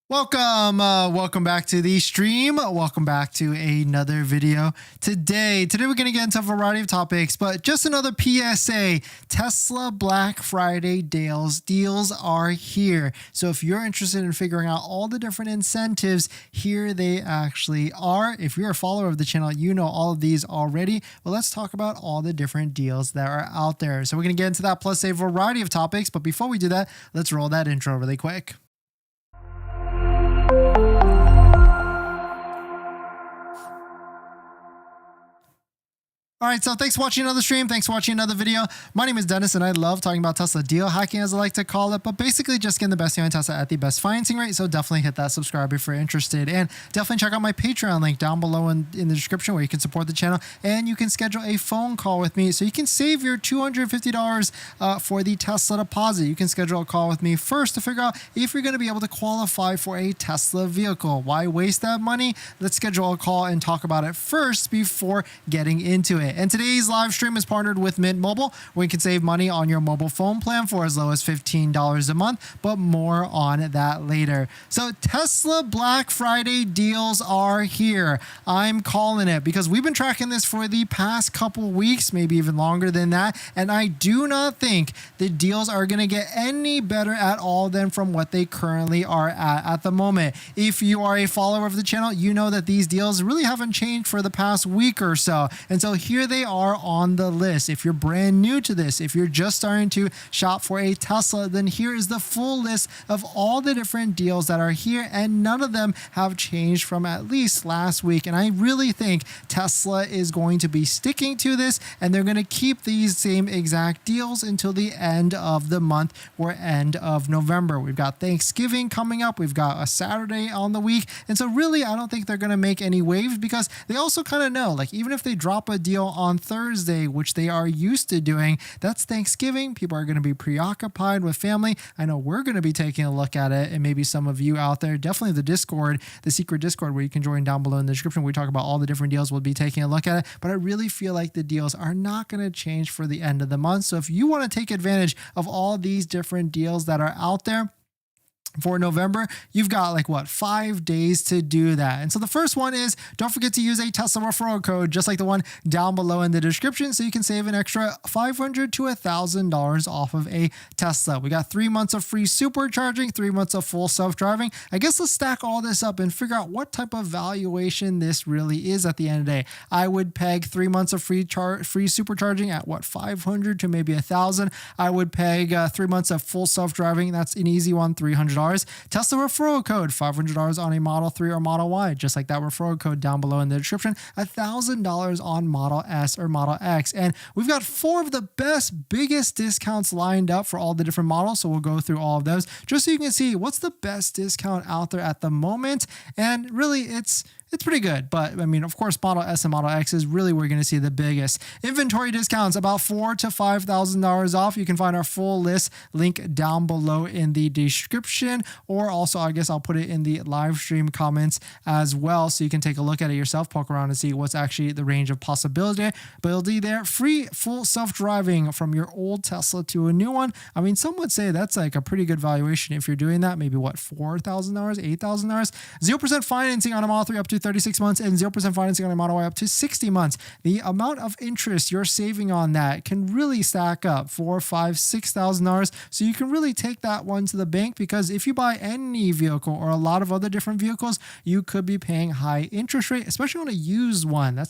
Welcome back to the stream. Welcome back to another video. Today we're going to get into a variety of topics, but just another PSA. Tesla Black Friday deals are here. So if you're interested in figuring out all the different incentives, here they actually are. If you're a follower of the channel, you know all of these already. But let's talk about all the different deals that are out there. So we're going to get into that plus a variety of topics. But before we do that, let's roll that intro really quick. All right, so thanks for watching another stream. Thanks for watching another video. My name is Dennis, and I love talking about Tesla deal hacking, as I like to call it, but basically just getting the best deal on Tesla at the best financing rate. So definitely hit that subscribe if you're interested, and definitely check out my Patreon link down below in the description where you can support the channel, and you can schedule a phone call with me so you can save your $250 for the Tesla deposit. You can schedule a call with me first to figure out if you're going to be able to qualify for a Tesla vehicle. Why waste that money? Let's schedule a call and talk about it first before getting into it. And today's live stream is partnered with Mint Mobile, where you can save money on your mobile phone plan for as low as $15 a month, but more on that later. So Tesla Black Friday deals are here. I'm calling it because we've been tracking this for the past couple weeks, maybe even longer than that, and I do not think the deals are going to get any better at all than from what they currently are at the moment. If you are a follower of the channel, you know that these deals really haven't changed for the past week or so, and so here they are on the list. If you're brand new to this, if you're just starting to shop for a Tesla, then here is the full list of all the different deals that are here, and none of them have changed from at least last week. And I really think Tesla is going to be sticking to this, and they're going to keep these same exact deals until the end of the month or end of November. We've got Thanksgiving coming up. We've got a Saturday on the week. And so really, I don't think they're going to make any waves, because they also kind of know, like, even if they drop a deal on Thursday, which they are used to doing, that's Thanksgiving. People are going to be preoccupied with family. I know we're going to be taking a look at it, and maybe some of you out there, definitely the Discord, the secret Discord where you can join down below in the description, where we talk about all the different deals. We'll be taking a look at it, but I really feel like the deals are not going to change for the end of the month. So if you want to take advantage of all these different deals that are out there for November, you've got 5 days to do that. And so the first one is, don't forget to use a Tesla referral code, just like the one down below in the description, so you can save an extra $500 to $1,000 off of a Tesla. We got 3 months of free supercharging, 3 months of full self-driving. I guess let's stack all this up and figure out what type of valuation this really is at the end of the day. I would peg 3 months of free supercharging at $500 to maybe $1,000. I would peg 3 months of full self-driving. That's an easy one, $300. Tesla referral code, $500 on a Model 3 or Model Y, just like that referral code down below in the description, $1,000 on Model S or Model X. And we've got 4 of the biggest discounts lined up for all the different models. So we'll go through all of those just so you can see what's the best discount out there at the moment. And really, it's pretty good, but I mean, of course, Model S and Model X is really where you're going to see the biggest. Inventory discounts, about $4,000 to $5,000 off. You can find our full list link down below in the description, or also, I guess I'll put it in the live stream comments as well, so you can take a look at it yourself, poke around and see what's actually the range of possibility there. Free full self-driving from your old Tesla to a new one. I mean, some would say that's like a pretty good valuation if you're doing that. Maybe $4,000, $8,000. 0% financing on a Model 3 up to 36 months, and 0% financing on a Model Y up to 60 months. The amount of interest you're saving on that can really stack up $4,000, $5,000, $6,000. So you can really take that one to the bank, because if you buy any vehicle or a lot of other different vehicles, you could be paying high interest rate, especially on a used one.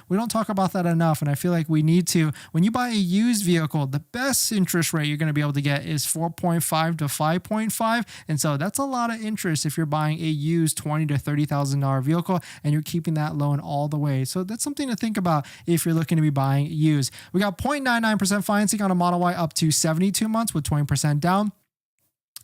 We don't talk about that enough, and I feel like we need to. When you buy a used vehicle, the best interest rate you're going to be able to get is 4.5 to 5.5, and so that's a lot of interest if you're buying a used $20,000 to $30,000 vehicle and you're keeping that loan all the way. So that's something to think about if you're looking to be buying used. We got 0.99% financing on a Model Y up to 72 months with 20% down.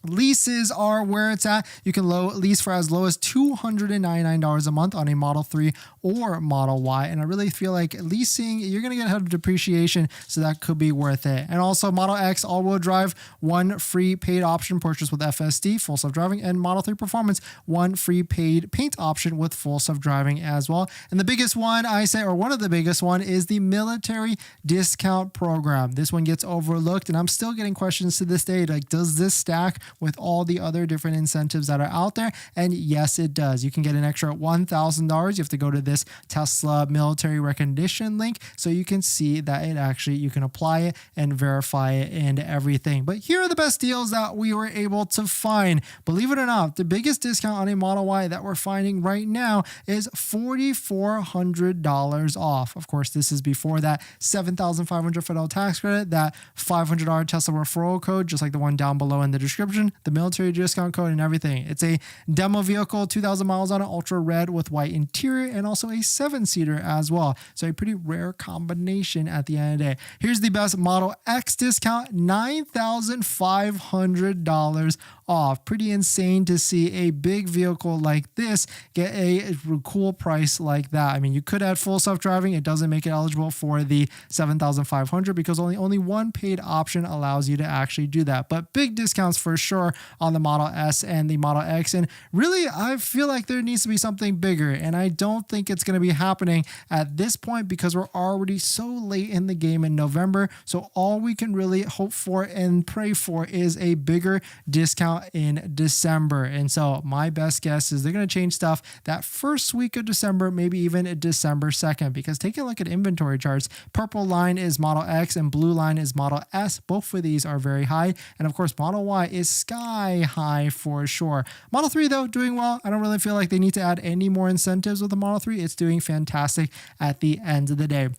Leases are where it's at. You can lease for as low as $299 a month on a Model 3 or Model Y. And I really feel like leasing, you're going to get ahead of depreciation, so that could be worth it. And also Model X all-wheel drive, 1 free paid option purchase with FSD, full self-driving, and Model 3 Performance, 1 free paid paint option with full self-driving as well. And the biggest one, one of the biggest one, is the military discount program. This one gets overlooked, and I'm still getting questions to this day, like, does this stack with all the other different incentives that are out there. And yes, it does. You can get an extra $1,000. You have to go to this Tesla military recognition link so you can see that it actually, you can apply it and verify it and everything. But here are the best deals that we were able to find. Believe it or not, the biggest discount on a Model Y that we're finding right now is $4,400 off. Of course, this is before that $7,500 federal tax credit, that $500 Tesla referral code, just like the one down below in the description, the military discount code and everything. It's a demo vehicle, 2,000 miles on it, ultra red with white interior, and also a 7-seater as well. So a pretty rare combination at the end of the day. Here's the best Model X discount, $9,500 off. Pretty insane to see a big vehicle like this get a cool price like that. I mean, you could add full self-driving. It doesn't make it eligible for the $7,500 because only one paid option allows you to actually do that. But big discounts for sure on the Model S and the Model X. And really, I feel like there needs to be something bigger. And I don't think it's going to be happening at this point because we're already so late in the game in November. So all we can really hope for and pray for is a bigger discount in December. And so my best guess is they're going to change stuff that first week of December, maybe even December 2nd, because take a look at inventory charts. Purple line is Model X and blue line is Model S. Both of these are very high. And of course, Model Y is sky high for sure. Model 3 though, doing well. I don't really feel like they need to add any more incentives with the Model 3. It's doing fantastic at the end of the day.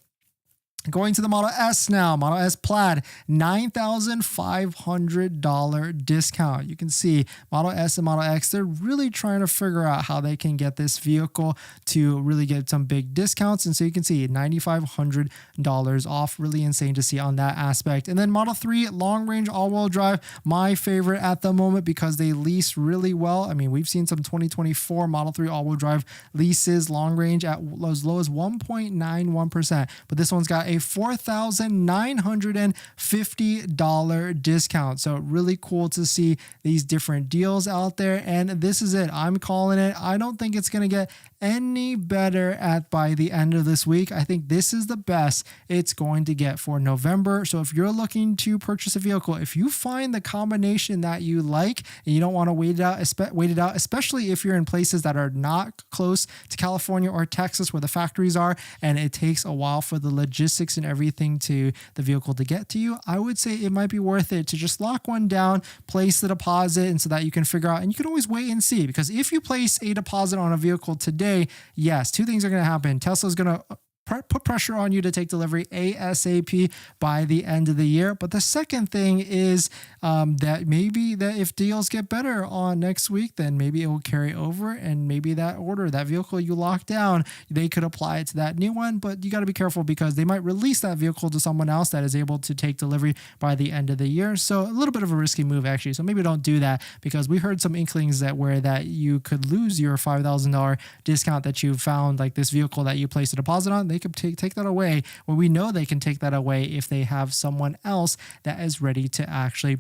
Going to the Model S now, Model S Plaid, $9,500 discount. You can see Model S and Model X, they're really trying to figure out how they can get this vehicle to really get some big discounts. And so you can see $9,500 off, really insane to see on that aspect. And then Model 3, long range all-wheel drive, my favorite at the moment because they lease really well. I mean, we've seen some 2024 Model 3 all-wheel drive leases, long range at as low as 1.91%. But this one's got a $4,950 discount. So really cool to see these different deals out there. And this is it. I'm calling it. I don't think it's going to get any better by the end of this week. I think this is the best it's going to get for November. So if you're looking to purchase a vehicle, if you find the combination that you like and you don't want to wait it out, especially if you're in places that are not close to California or Texas where the factories are, and it takes a while for the logistics and everything to the vehicle to get to you, I would say it might be worth it to just lock one down, place the deposit, and so that you can figure out, and you can always wait and see, because if you place a deposit on a vehicle today, yes, two things are going to happen. Tesla's going to put pressure on you to take delivery ASAP by the end of the year. But the second thing is that maybe that if deals get better on next week, then maybe it will carry over, and maybe that order, that vehicle you locked down, they could apply it to that new one. But you got to be careful because they might release that vehicle to someone else that is able to take delivery by the end of the year. So a little bit of a risky move actually. So maybe don't do that, because we heard some inklings that you could lose your $5,000 discount that you found, like this vehicle that you placed a deposit on. They could take that away. Well, we know they can take that away if they have someone else that is ready to actually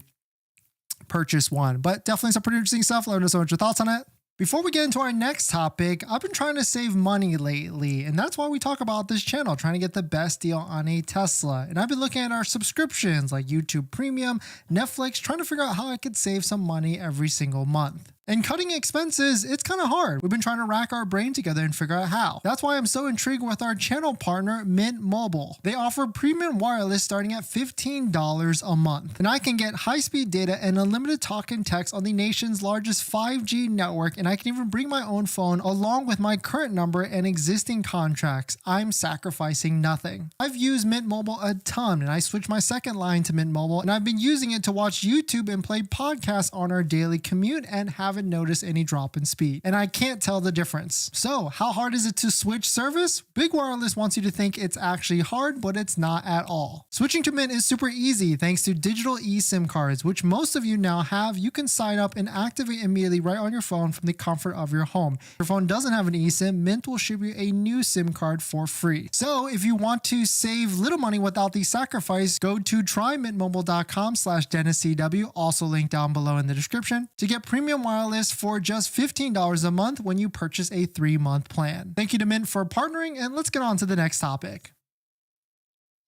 purchase one. But definitely some pretty interesting stuff. Let us know what your thoughts on it. Before we get into our next topic, I've been trying to save money lately, and that's why we talk about this channel, trying to get the best deal on a Tesla. And I've been looking at our subscriptions like YouTube Premium, Netflix, trying to figure out how I could save some money every single month. And cutting expenses, it's kind of hard. We've been trying to rack our brain together and figure out how. That's why I'm so intrigued with our channel partner, Mint Mobile. They offer premium wireless starting at $15 a month. And I can get high-speed data and unlimited talk and text on the nation's largest 5G network, and I can even bring my own phone along with my current number and existing contracts. I'm sacrificing nothing. I've used Mint Mobile a ton, and I switched my second line to Mint Mobile, and I've been using it to watch YouTube and play podcasts on our daily commute and haven't noticed any drop in speed. And I can't tell the difference. So how hard is it to switch service? Big Wireless wants you to think it's actually hard, but it's not at all. Switching to Mint is super easy thanks to digital eSIM cards, which most of you now have. You can sign up and activate immediately right on your phone from the comfort of your home. If your phone doesn't have an eSIM, Mint will ship you a new SIM card for free. So if you want to save little money without the sacrifice, go to trymintmobile.com/DennisCW, also linked down below in the description, to get premium wireless for just $15 a month when you purchase a 3-month plan. Thank you to Mint for partnering, and let's get on to the next topic.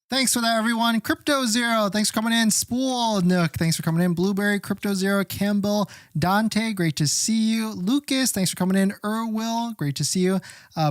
Thanks for that, everyone. Crypto Zero, thanks for coming in. Spool Nook, thanks for coming in. Blueberry, Crypto Zero, Campbell, Dante, great to see you. Lucas, thanks for coming in. Erwil, great to see you.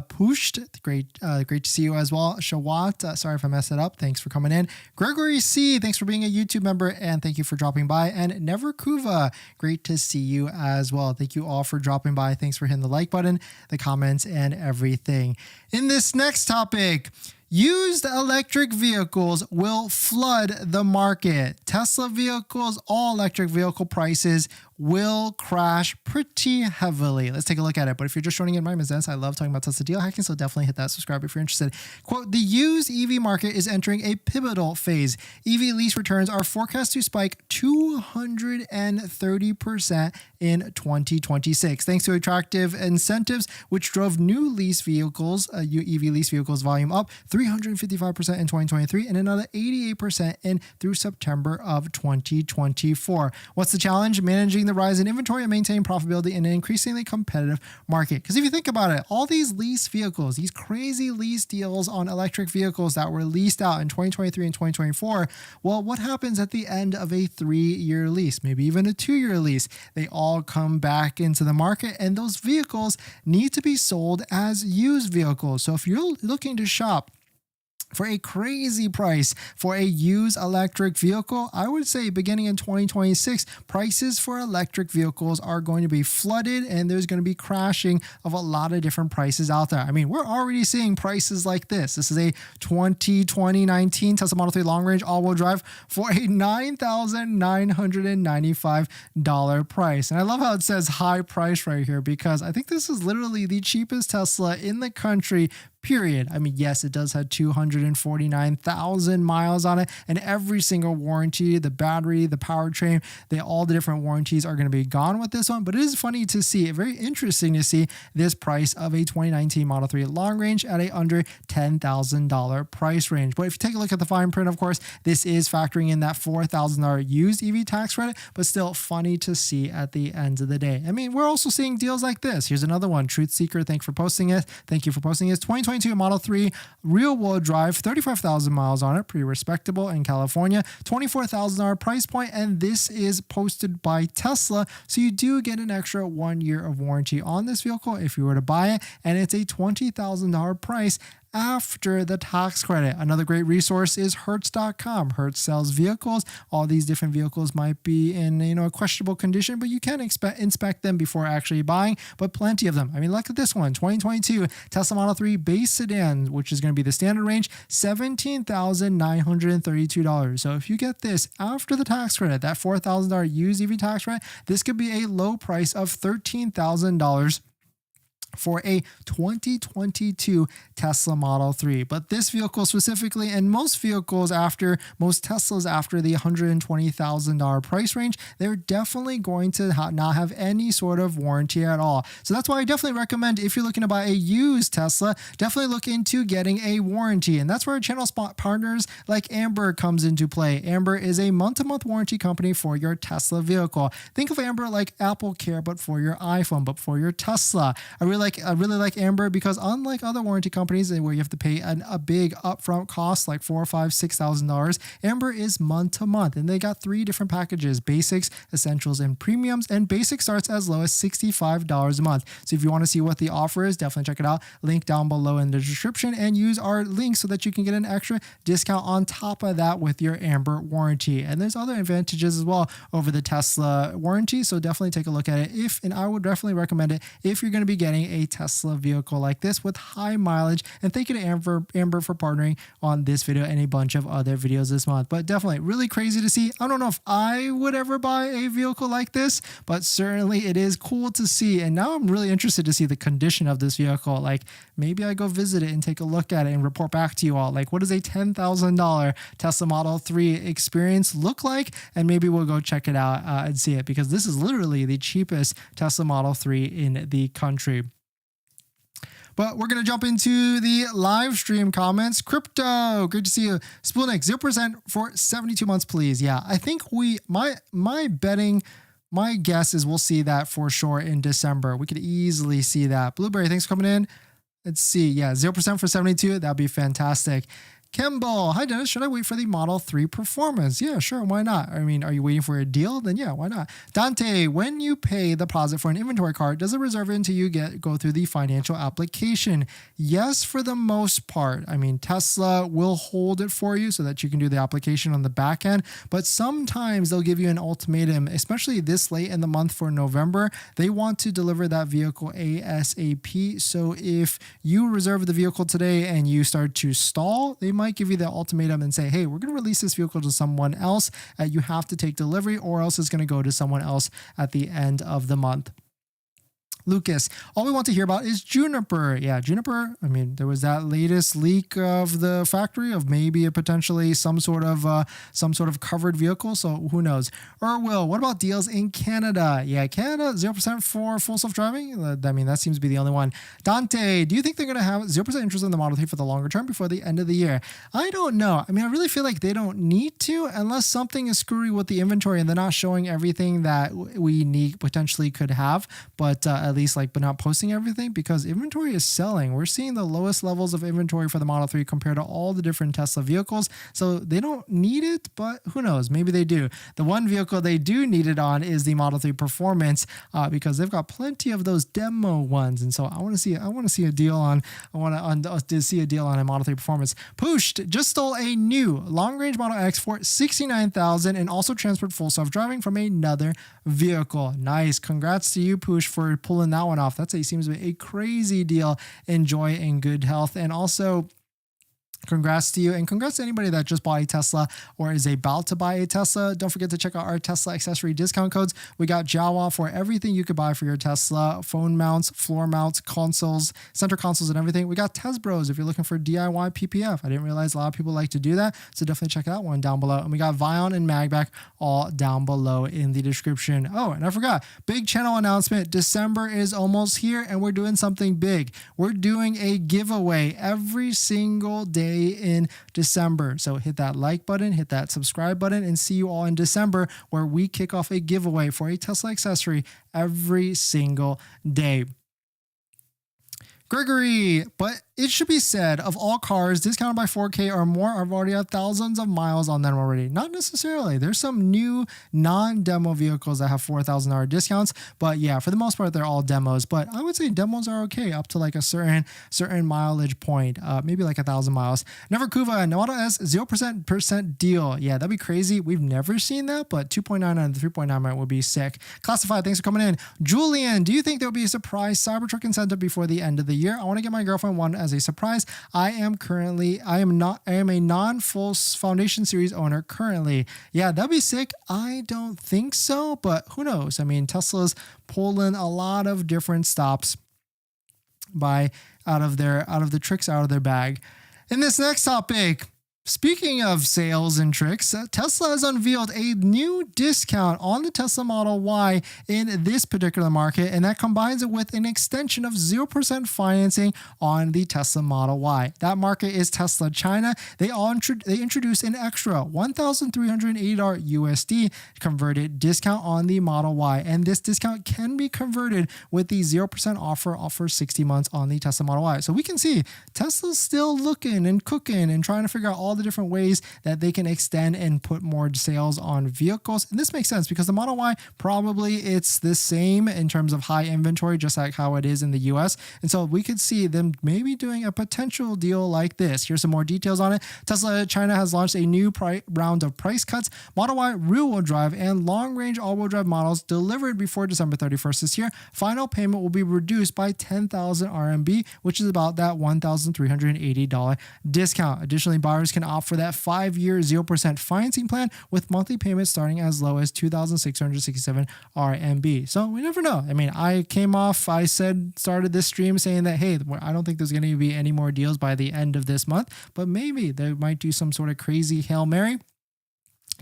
Pushed, great to see you as well. Shawat, sorry if I messed it up. Thanks for coming in. Gregory C, thanks for being a YouTube member and thank you for dropping by. And Neverkuva, great to see you as well. Thank you all for dropping by. Thanks for hitting the like button, the comments, and everything. In this next topic, used electric vehicles will flood the market. Tesla vehicles, all electric vehicle prices will crash pretty heavily. Let's take a look at it. But if you're just joining in, my name is Dennis. I love talking about Tesla deal hacking, so definitely hit that subscribe if you're interested. Quote, the used EV market is entering a pivotal phase. EV lease returns are forecast to spike 230% in 2026, thanks to attractive incentives, which drove new lease vehicles, EV lease vehicles volume up 355% in 2023 and another 88% in through September of 2024. What's the challenge? Managing the rise in inventory and maintaining profitability in an increasingly competitive market. Because if you think about it, all these lease vehicles, these crazy lease deals on electric vehicles that were leased out in 2023 and 2024, well, what happens at the end of a 3-year lease, maybe even a 2-year lease? They all come back into the market and those vehicles need to be sold as used vehicles. So if you're looking to shop for a crazy price for a used electric vehicle, I would say beginning in 2026, prices for electric vehicles are going to be flooded and there's going to be crashing of a lot of different prices out there. I mean, we're already seeing prices like this. This is a 2019 Tesla Model 3 long range all-wheel drive for a $9,995 price. And I love how it says high price right here because I think this is literally the cheapest Tesla in the country, period. I mean, yes, it does have 249,000 miles on it and every single warranty, the battery, the powertrain, all the different warranties are going to be gone with this one. But it is funny to see, very interesting to see this price of a 2019 Model 3 long range at a under $10,000 price range. But if you take a look at the fine print, of course, this is factoring in that $4,000 used EV tax credit, but still funny to see at the end of the day. I mean, we're also seeing deals like this. Here's another one. Truth Seeker, thank you for posting it. 2022 Model 3 rear-wheel drive, 35,000 miles on it, pretty respectable in California, $24,000 price point, and this is posted by Tesla, so you do get an extra 1 year of warranty on this vehicle if you were to buy it, and it's a $20,000 price after the tax credit. Another great resource is Hertz.com. Hertz sells vehicles. All these different vehicles might be in a questionable condition, but you can inspect them before actually buying, but plenty of them. I mean, look at this one, 2022 Tesla Model 3 base sedan, which is going to be the standard range, $17,932. So if you get this after the tax credit, that $4,000 used EV tax credit, this could be a low price of $13,000 for a 2022 Tesla Model 3. But this vehicle specifically, and most Teslas after the $120,000 price range, they're definitely going to not have any sort of warranty at all. So that's why I definitely recommend, if you're looking to buy a used Tesla, definitely look into getting a warranty. And that's where channel partners like Amber comes into play. Amber is a month-to-month warranty company for your Tesla vehicle. Think of Amber like Apple Care, but for your iPhone, but for your Tesla. I really like Amber because unlike other warranty companies where you have to pay a big upfront cost like $4,000, $5,000, $6,000, Amber is month to month, and they got 3 different packages: basics, essentials, and premiums. And basic starts as low as $65 a month. So if you want to see what the offer is, definitely check it out. Link down below in the description, and use our link so that you can get an extra discount on top of that with your Amber warranty. And there's other advantages as well over the Tesla warranty. So definitely take a look at it and I would definitely recommend it if you're going to be getting a Tesla vehicle like this with high mileage. And thank you to Amber for partnering on this video and a bunch of other videos this month. But definitely really crazy to see. I don't know if I would ever buy a vehicle like this, but certainly it is cool to see. And now I'm really interested to see the condition of this vehicle. Like maybe I go visit it and take a look at it and report back to you all. Like, what does a $10,000 Tesla Model 3 experience look like? And maybe we'll go check it out and see it, because this is literally the cheapest Tesla Model 3 in the country. But we're going to jump into the live stream comments. Crypto, great to see you. Spoolnick, 0% for 72 months, please. Yeah, I think my guess is we'll see that for sure in December. We could easily see that. Blueberry, thanks for coming in. Let's see. Yeah, 0% for 72. That'd be fantastic. Kimball, hi Dennis, should I wait for the Model 3 Performance? Yeah, sure, why not? I mean, are you waiting for a deal? Then yeah, why not? Dante, when you pay the deposit for an inventory car, does it reserve it until you go through the financial application? Yes, for the most part. I mean, Tesla will hold it for you so that you can do the application on the back end, but sometimes they'll give you an ultimatum, especially this late in the month for November. They want to deliver that vehicle ASAP. So if you reserve the vehicle today and you start to stall, they might give you the ultimatum and say, hey, we're going to release this vehicle to someone else. You have to take delivery or else it's going to go to someone else at the end of the month. Lucas, all we want to hear about is Juniper. Yeah, Juniper. I mean, there was that latest leak of the factory of maybe a potentially some sort of covered vehicle. So who knows? Will, what about deals in Canada? Yeah, Canada 0% for full self-driving. I mean, that seems to be the only one. Dante, do you think they're going to have 0% interest in the Model 3 for the longer term before the end of the year? I don't know. I mean, I really feel like they don't need to unless something is screwy with the inventory and they're not showing everything that we need potentially could have, but at least but not posting everything, because inventory is selling. We're seeing the lowest levels of inventory for the Model 3 compared to all the different Tesla vehicles. So they don't need it, but who knows? Maybe they do. The one vehicle they do need it on is the Model 3 Performance because they've got plenty of those demo ones. And so I want to see a deal on a Model 3 Performance. Pushed just stole a new long-range Model X for $69,000 and also transferred full self-driving from another vehicle. Nice. Congrats to you, Push, for pulling that one off. That seems to be a crazy deal. Enjoy in good health. And also, congrats to you, and congrats to anybody that just bought a Tesla or is about to buy a Tesla. Don't forget to check out our Tesla accessory discount codes. We got Jawa for everything you could buy for your Tesla: phone mounts, floor mounts, consoles, center consoles, and everything. We got Tesbros if you're looking for DIY PPF. I didn't realize a lot of people like to do that, so definitely check that one down below. And we got Vion and MAGBAK all down below in the description. Oh, and I forgot, big channel announcement. December is almost here, and we're doing something big. We're doing a giveaway every single day in December. So hit that like button, hit that subscribe button, and see you all in December, where we kick off a giveaway for a Tesla accessory every single day. Gregory, but it should be said, of all cars discounted by 4K or more, I've already had thousands of miles on them already. Not necessarily. There's some new non-demo vehicles that have $4,000 discounts, but yeah, for the most part, they're all demos. But I would say demos are okay up to like a certain mileage point, maybe like 1,000 miles. Never Kuva, Model S 0% deal. Yeah, that'd be crazy. We've never seen that, but 2.9 and 3.9 would be sick. Classified, thanks for coming in. Julian, do you think there'll be a surprise Cybertruck incentive before the end of the year? I want to get my girlfriend one as a surprise. I am a non-full foundation series owner currently. Yeah, that'd be sick. I don't think so, but who knows? I mean, Tesla's pulling a lot of different stops out of the tricks out of their bag. In this next topic, speaking of sales and tricks, Tesla has unveiled a new discount on the Tesla Model Y in this particular market, and that combines it with an extension of 0% financing on the Tesla Model Y. That market is Tesla China. They introduced an extra $1,380 USD converted discount on the Model Y, and this discount can be converted with the 0% offer for 60 months on the Tesla Model Y. So we can see Tesla's still looking and cooking and trying to figure out all the different ways that they can extend and put more sales on vehicles. And this makes sense because the Model Y, probably it's the same in terms of high inventory, just like how it is in the US. And so we could see them maybe doing a potential deal like this. Here's some more details on it. Tesla China has launched a new round of price cuts. Model Y rear-wheel drive and long-range all-wheel drive models delivered before December 31st this year. Final payment will be reduced by 10,000 RMB, which is about that $1,380 discount. Additionally, buyers can opt for that 5-year 0% financing plan with monthly payments starting as low as 2,667 RMB. So we never know. I mean, started this stream saying that, hey, I don't think there's going to be any more deals by the end of this month, but maybe they might do some sort of crazy Hail Mary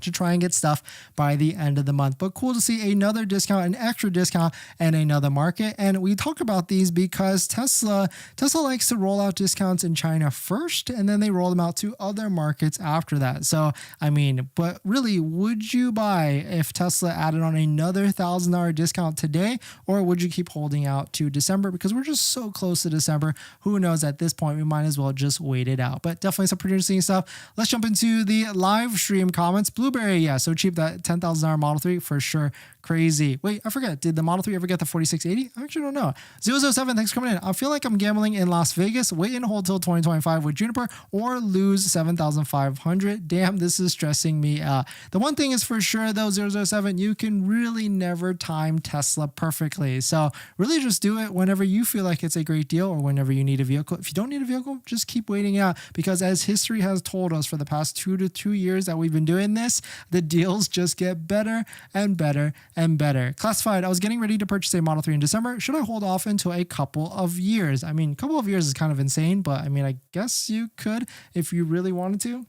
to try and get stuff by the end of the month. But cool to see another discount, an extra discount, and another market. And we talk about these because Tesla likes to roll out discounts in China first, and then they roll them out to other markets after that. So, I mean, but really, would you buy if Tesla added on another $1,000 discount today, or would you keep holding out to December? Because we're just so close to December. Who knows? At this point, we might as well just wait it out. But definitely some pretty interesting stuff. Let's jump into the live stream comments. Blueberry, yeah, so cheap. That $10,000 Model 3 for sure. Crazy. Wait, I forget. Did the Model 3 ever get the 4680? I actually don't know. 007, thanks for coming in. I feel like I'm gambling in Las Vegas. Wait and hold till 2025 with Juniper or lose 7,500. Damn, this is stressing me out. The one thing is for sure though, 007, you can really never time Tesla perfectly. So really just do it whenever you feel like it's a great deal or whenever you need a vehicle. If you don't need a vehicle, just keep waiting out, because as history has told us for the past 2 to 2 years that we've been doing this, the deals just get better and better and better. Classified, I was getting ready to purchase a Model 3 in December. Should I hold off until a couple of years? I mean, a couple of years is kind of insane, but I mean, I guess you could if you really wanted to.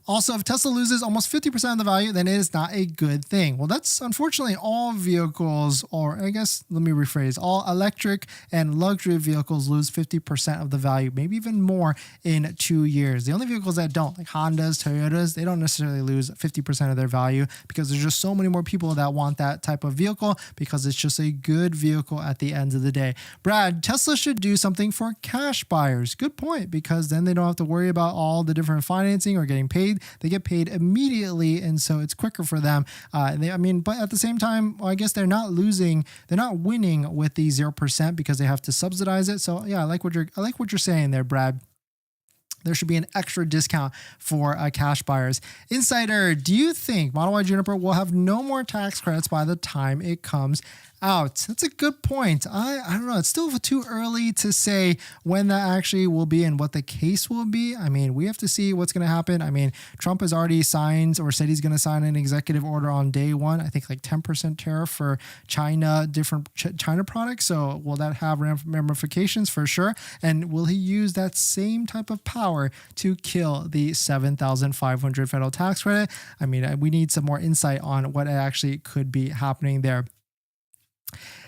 Also, if Tesla loses almost 50% of the value, then it is not a good thing. Well, that's unfortunately all vehicles, or I guess, let me rephrase, all electric and luxury vehicles lose 50% of the value, maybe even more in 2 years. The only vehicles that don't, like Hondas, Toyotas, they don't necessarily lose 50% of their value because there's just so many more people that want that type of vehicle because it's just a good vehicle at the end of the day. Brad, Tesla should do something for cash buyers. Good point, because then they don't have to worry about all the different financing or getting paid. They get paid immediately, and so it's quicker for them. But at the same time, well, I guess they're not winning with the 0% because they have to subsidize it. So yeah, I like what you're saying there, Brad. There should be an extra discount for cash buyers. Insider, do you think Model Y Juniper will have no more tax credits by the time it comes out? That's a good point. I don't know. It's still too early to say when that actually will be and what the case will be. I mean, we have to see what's going to happen. I mean, Trump has already signed or said he's going to sign an executive order on day one. I think like 10% tariff for China, different China products. So will that have ramifications? For sure? And will he use that same type of power to kill the 7,500 federal tax credit? I mean, we need some more insight on what actually could be happening there.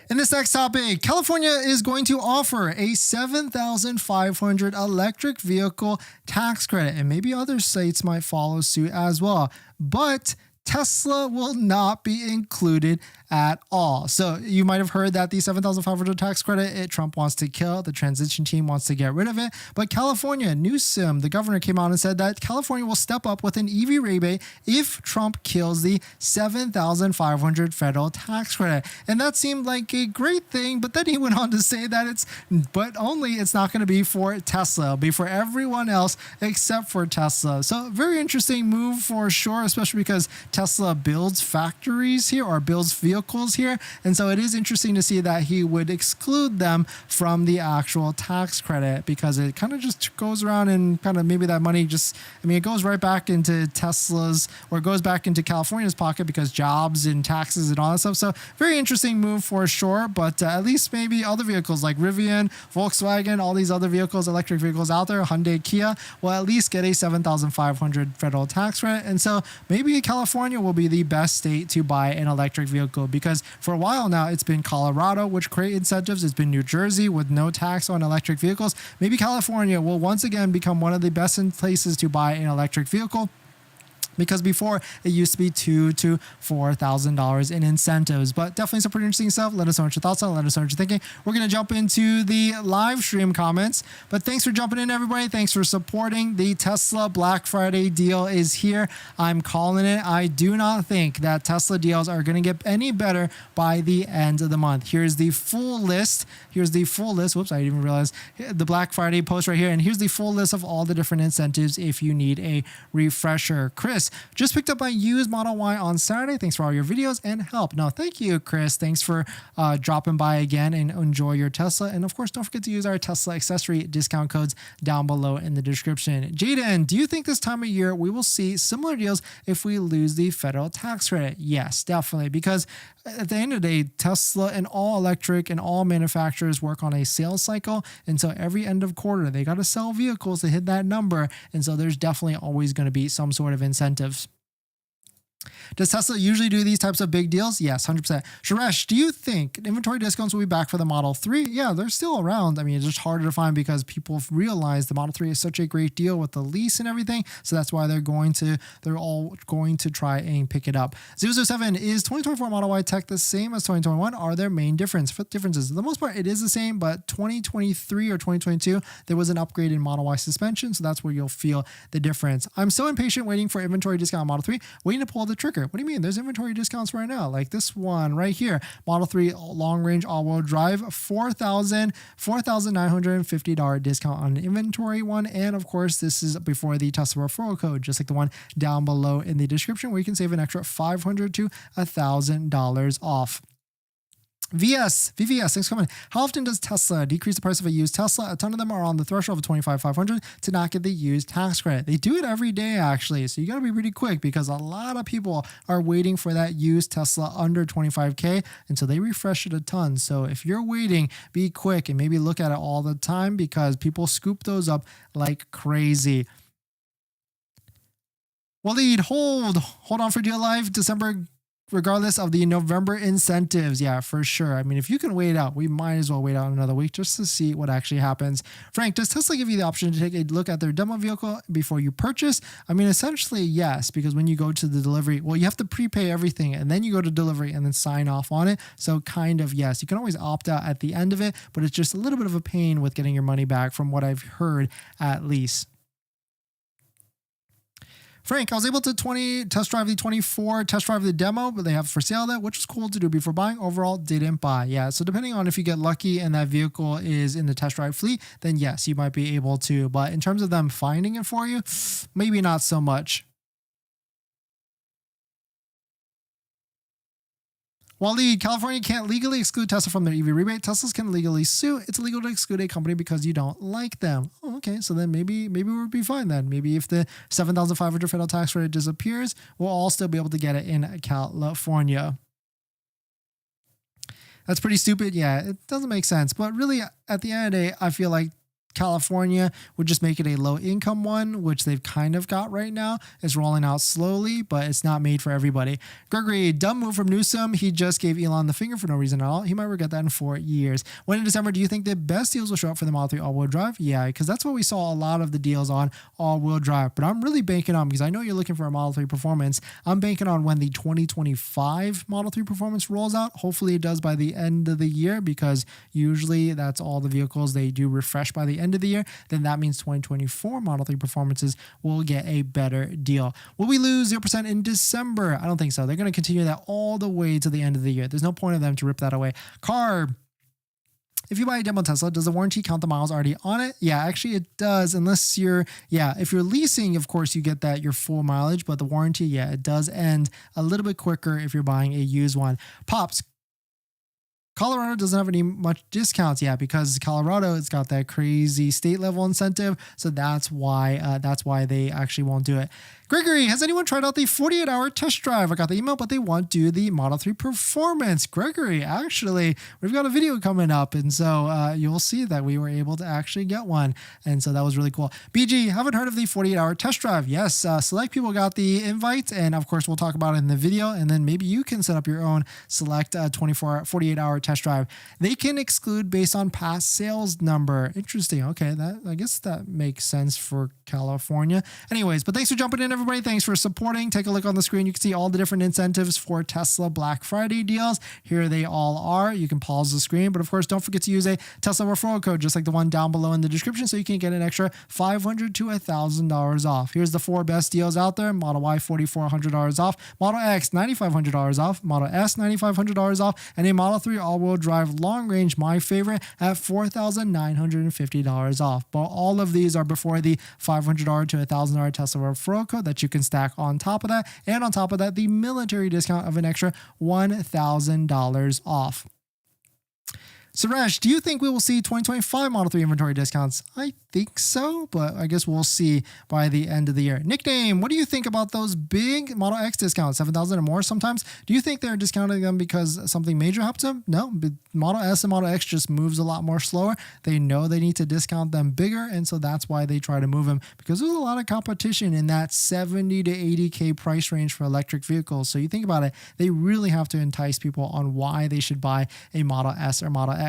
In this next topic, California is going to offer a 7,500 electric vehicle tax credit, and maybe other states might follow suit as well. But Tesla will not be included at all. So you might have heard that the 7,500 tax credit, Trump wants to kill. The transition team wants to get rid of it. But California, Newsom, the governor, came out and said that California will step up with an EV rebate if Trump kills the 7,500 federal tax credit. And that seemed like a great thing. But then he went on to say that it's not going to be for Tesla. It'll be for everyone else except for Tesla. So very interesting move for sure, especially because Tesla builds factories here or builds vehicles here. And so it is interesting to see that he would exclude them from the actual tax credit, because it kind of just goes around and kind of maybe that money just, I mean, it goes right back into Tesla's, or it goes back into California's pocket because jobs and taxes and all that stuff. So very interesting move for sure. But at least maybe other vehicles like Rivian, Volkswagen, all these other vehicles, electric vehicles out there, Hyundai, Kia, will at least get a 7,500 federal tax credit. And so maybe California will be the best state to buy an electric vehicle, because for a while now it's been Colorado, which create incentives. It's been New Jersey with no tax on electric vehicles. Maybe California will once again become one of the best places to buy an electric vehicle, because before it used to be $2,000 to $4,000 in incentives. But definitely some pretty interesting stuff. Let us know what your thoughts are. Let us know what you're thinking. We're going to jump into the live stream comments. But thanks for jumping in, everybody. Thanks for supporting. The Tesla Black Friday deal is here. I'm calling it. I do not think that Tesla deals are going to get any better by the end of the month. Here's the full list. Whoops, I didn't even realize the Black Friday post right here. And here's the full list of all the different incentives if you need a refresher. Chris, Chris, just picked up my used Model Y on Saturday. Thanks for all your videos and help. No, thank you, Chris. Thanks for dropping by again and enjoy your Tesla. And of course, don't forget to use our Tesla accessory discount codes down below in the description. Jaden, do you think this time of year we will see similar deals if we lose the federal tax credit? Yes, definitely. Because at the end of the day, Tesla and all electric and all manufacturers work on a sales cycle. And so every end of quarter, they got to sell vehicles to hit that number. And so there's definitely always going to be some sort of incentives. Does Tesla usually do these types of big deals? Yes, 100%. Suresh, do you think inventory discounts will be back for the Model 3? Yeah, they're still around. I mean, it's just harder to find because people realize the Model 3 is such a great deal with the lease and everything. So that's why they're all going to try and pick it up. 007, is 2024 Model Y tech the same as 2021? Are there main differences? For the most part, it is the same, but 2023 or 2022, there was an upgrade in Model Y suspension. So that's where you'll feel the difference. I'm so impatient waiting for inventory discount on Model 3, waiting to pull the trigger. What do you mean? There's inventory discounts right now. Like this one right here, Model 3 long range all-wheel drive, $4,950 discount on an inventory one. And of course, this is before the Tesla referral code, just like the one down below in the description, where you can save an extra $500 to $1,000 off. VVS, thanks for coming. How often does Tesla decrease the price of a used Tesla? A ton of them are on the threshold of $25,500 to not get the used tax credit. They do it every day, actually. So you got to be pretty quick because a lot of people are waiting for that used Tesla under 25K. And so they refresh it a ton. So if you're waiting, be quick and maybe look at it all the time because people scoop those up like crazy. Waleed, hold on for dear life. December, regardless of the November incentives. Yeah, for sure. I mean, if you can wait out, we might as well wait out another week just to see what actually happens. Frank, does Tesla give you the option to take a look at their demo vehicle before you purchase? I mean, essentially, yes, because when you go to the delivery, well, you have to prepay everything and then you go to delivery and then sign off on it. So kind of, yes, you can always opt out at the end of it, but it's just a little bit of a pain with getting your money back from what I've heard at least. Frank, I was able to test drive the 24, test drive the demo, but they have for sale that, which was cool to do before buying. Overall, didn't buy. Yeah, so depending on if you get lucky and that vehicle is in the test drive fleet, then yes, you might be able to. But in terms of them finding it for you, maybe not so much. While California can't legally exclude Tesla from their EV rebate, Teslas can legally sue. It's illegal to exclude a company because you don't like them. Oh, okay, so then maybe we'll be fine then. Maybe if the $7,500 federal tax credit disappears, we'll all still be able to get it in California. That's pretty stupid. Yeah, it doesn't make sense. But really, at the end of the day, I feel like California would just make it a low income one, which they've kind of got right now. It's rolling out slowly, but it's not made for everybody. Gregory, dumb move from Newsom. He just gave Elon the finger for no reason at all. He might regret that in 4 years. When in December, do you think the best deals will show up for the Model 3 all-wheel drive? Yeah, because that's what we saw a lot of the deals on all-wheel drive. But I'm really banking on, because I know you're looking for a Model 3 performance, I'm banking on when the 2025 Model 3 performance rolls out. Hopefully it does by the end of the year, because usually that's all the vehicles they do refresh by the end of the year. Then that means 2024 Model 3 performances will get a better deal. Will we lose 0% in December? I don't think so. They're going to continue that all the way to the end of the year. There's no point of them to rip that away. Carb. If you buy a demo Tesla, does the warranty count the miles already on it? Yeah, actually it does. Unless if you're leasing, of course you get that your full mileage, but the warranty, yeah, it does end a little bit quicker if you're buying a used one. Pops. Colorado doesn't have any much discounts yet because Colorado, it's got that crazy state level incentive. So that's why they actually won't do it. Gregory, has anyone tried out the 48-hour test drive? I got the email, but they won't do the Model 3 performance. Gregory, actually, we've got a video coming up. And so you'll see that we were able to actually get one. And so that was really cool. BG, haven't heard of the 48-hour test drive. Yes, select people got the invite. And of course, we'll talk about it in the video. And then maybe you can set up your own select 48-hour test drive. They can exclude based on past sales number. Interesting. Okay, I guess that makes sense for California. Anyways, but thanks for jumping in, everybody. Thanks for supporting. Take a look on the screen. You can see all the different incentives for Tesla Black Friday deals. Here they all are. You can pause the screen, but of course, don't forget to use a Tesla referral code, just like the one down below in the description, so you can get an extra $500 to $1,000 off. Here's the 4 best deals out there. Model Y, $4,400 off. Model X, $9,500 off. Model S, $9,500 off. And a Model 3 all all-wheel drive long range, my favorite, at $4,950 off. But all of these are before the $500 to $1,000 Tesla referral code that you can stack on top of that. And on top of that, the military discount of an extra $1,000 off. Suresh, do you think we will see 2025 Model 3 inventory discounts? I think so, but I guess we'll see by the end of the year. Nickname, what do you think about those big Model X discounts, 7,000 or more sometimes? Do you think they're discounting them because something major happens to them? No, Model S and Model X just moves a lot more slower. They know they need to discount them bigger, and so that's why they try to move them, because there's a lot of competition in that 70 to 80K price range for electric vehicles. So you think about it, they really have to entice people on why they should buy a Model S or Model X.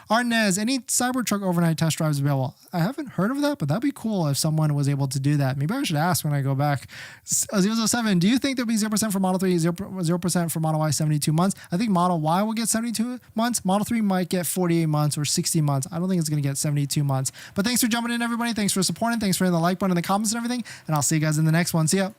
Arnez, any Cybertruck overnight test drives available? I haven't heard of that, but that'd be cool if someone was able to do that. Maybe I should ask when I go back. 007, do you think there'll be 0% for Model 3, 0% for Model Y 72 months? I think Model Y will get 72 months. Model 3 might get 48 months or 60 months. I don't think it's going to get 72 months. But thanks for jumping in, everybody. Thanks for supporting. Thanks for hitting the like button in the comments and everything. And I'll see you guys in the next one. See ya.